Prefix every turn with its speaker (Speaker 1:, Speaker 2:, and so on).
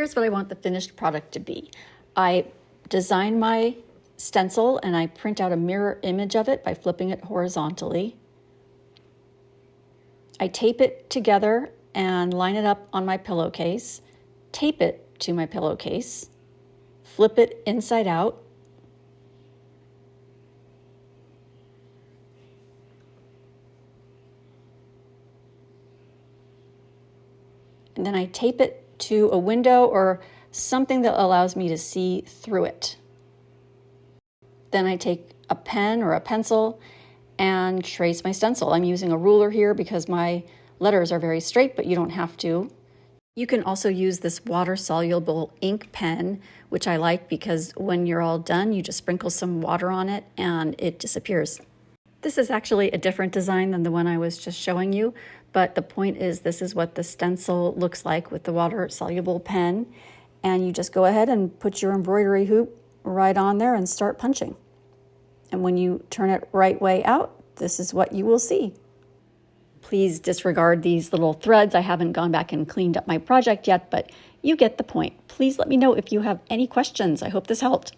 Speaker 1: Here's what I want the finished product to be. I design my stencil and I print out a mirror image of it by flipping it horizontally. I tape it together and line it up on my pillowcase, tape it to my pillowcase, flip it inside out, and then I tape it to a window or something that allows me to see through it. Then I take a pen or a pencil and trace my stencil. I'm using a ruler here because my letters are very straight, but you don't have to. You can also use this water-soluble ink pen, which I like because when you're all done, you just sprinkle some water on it and it disappears. This is actually a different design than the one I was just showing you, but the point is this is what the stencil looks like with the water-soluble pen, and you just go ahead and put your embroidery hoop right on there and start punching. And when you turn it right way out, this is what you will see. Please disregard these little threads. I haven't gone back and cleaned up my project yet, but you get the point. Please let me know if you have any questions. I hope this helped.